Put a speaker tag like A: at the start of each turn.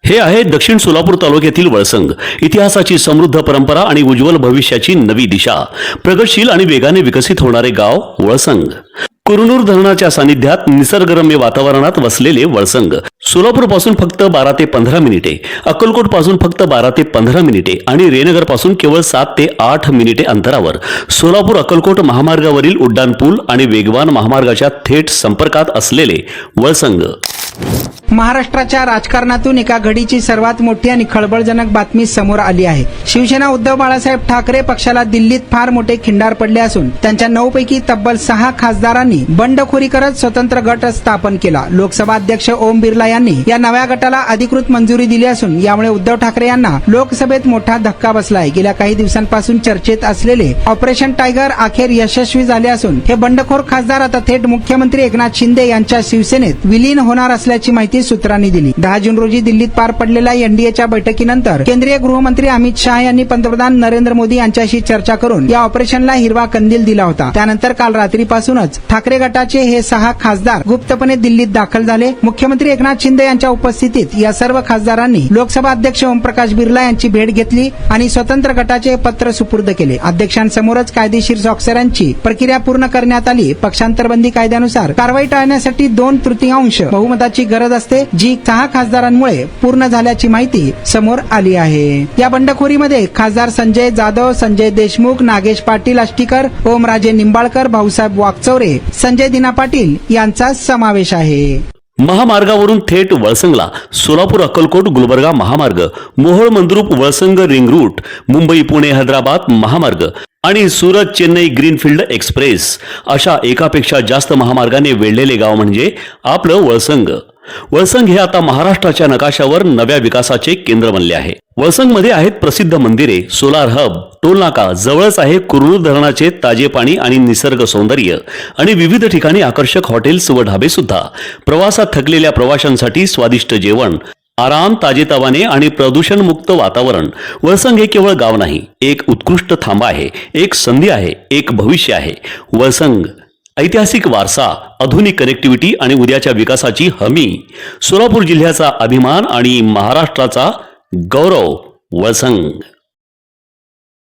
A: हे आहे दक्षिण सोलापूर तालुक्यातील वळसंग. इतिहासाची समृद्ध परंपरा आणि उज्ज्वल भविष्याची नवी दिशा. प्रगतशील आणि वेगाने विकसित होणारे गाव वळसंग. कुरनूर धरणाच्या सानिध्यात निसर्गरम्य वातावरणात वसलेले वळसंग सोलापूर पासून फक्त 12 ते 15 मिनिटे, अक्कलकोट पासून फक्त 12 ते 15 मिनिटे आणि रेनगर पासून केवळ 7 ते 8 मिनिटे अंतरावर सोलापूर अक्कलकोट महामार्गावरील उड्डाणपूल आणि वेगवान महामार्गाच्या थेट संपर्कात असलेले वळसंग.
B: महाराष्ट्राच्या राजकारणातून एका घडीची सर्वात मोठी आणि खळबळजनक बातमी समोर आली आहे. शिवसेना उद्धव बाळासाहेब ठाकरे पक्षाला दिल्लीत फार मोठे खिंडार पडले असून त्यांच्या 9 पैकी तब्बल 6 खासदारांनी बंडखोरी करत स्वतंत्र गट स्थापन केला. लोकसभा अध्यक्ष ओम बिर्ला यांनी या नव्या गटाला अधिकृत मंजुरी दिली असून यामुळे उद्धव ठाकरे यांना लोकसभेत मोठा धक्का बसला आहे. गेल्या काही दिवसांपासून चर्चेत असलेले ऑपरेशन टायगर अखेर यशस्वी झाले असून हे बंडखोर खासदार आता थेट मुख्यमंत्री एकनाथ शिंदे यांच्या शिवसेनेत विलीन होणार असल्याची माहिती सूत्रांनी दिली. 10 जून रोजी दिल्लीत पार पडलेल्या एनडीएच्या बैठकीनंतर केंद्रीय गृहमंत्री अमित शहा यांनी पंतप्रधान नरेंद्र मोदी यांच्याशी चर्चा करून या ऑपरेशनला हिरवा कंदील दिला होता. त्यानंतर काल रात्रीपासूनच ठाकरे गटाचे हे 6 खासदार गुप्तपणे दिल्लीत दाखल झाले. मुख्यमंत्री एकनाथ शिंदे यांच्या उपस्थितीत या सर्व खासदारांनी लोकसभा अध्यक्ष ओमप्रकाश बिर्ला यांची भेट घेतली आणि स्वतंत्र गटाचे पत्र सुपूर्द केले. अध्यक्षांसमोरच कायदेशीर स्वाक्षऱ्यांची प्रक्रिया पूर्ण करण्यात आली. पक्षांतरबंदी कायद्यानुसार कारवाई टाळण्यासाठी 2/3 बहुमताची गरज असते, जी 6 खासदारांमुळे पूर्ण झाल्याची माहिती समोर आली आहे. या बंडखोरीमध्ये खासदार संजय जाधव, संजय देशमुख, नागेश पाटील आष्टीकर, ओमराजे निंबाळकर, भाऊसाहेब वाकचौरे, संजय दिना पाटील यांचा समावेश आहे.
A: महामार्गावरून थेट वळसंगला सोलापूर अक्कलकोट गुलबर्गा महामार्ग, मोहोळ मंद्रुप वळसंग रिंग रूट, मुंबई पुणे हैदराबाद महामार्ग आणि सुरत चेन्नई ग्रीनफील्ड एक्सप्रेस अशा एकापेक्षा जास्त महामार्गाने वेढलेले गाव म्हणजे आपलं वळसंग. वळसंग हे आता महाराष्ट्राच्या नकाशावर नव्या विकासाचे केंद्र बनले आहे. वळसंगमध्ये आहेत प्रसिद्ध मंदिरे, सोलार हब, टोलनाका, जवळच आहे कुरनूर धरणाचे ताजे पाणी आणि निसर्ग सौंदर्य आणि विविध ठिकाणी आकर्षक हॉटेल्स व ढाबे सुद्धा. प्रवासात थकलेल्या प्रवाशांसाठी स्वादिष्ट जेवण, आराम, ताजेतवाने आणि प्रदूषणमुक्त वातावरण. वळसंग हे केवळ गाव नाही, एक उत्कृष्ट थांबा आहे, एक संधी आहे, एक भविष्य आहे. वळसंग ऐतिहासिक वारसा, आधुनिक कनेक्टिव्हिटी आणि उद्याच्या विकासाची हमी. सोलापूर जिल्ह्याचा अभिमान आणि महाराष्ट्राचा गौरव. वळसंग.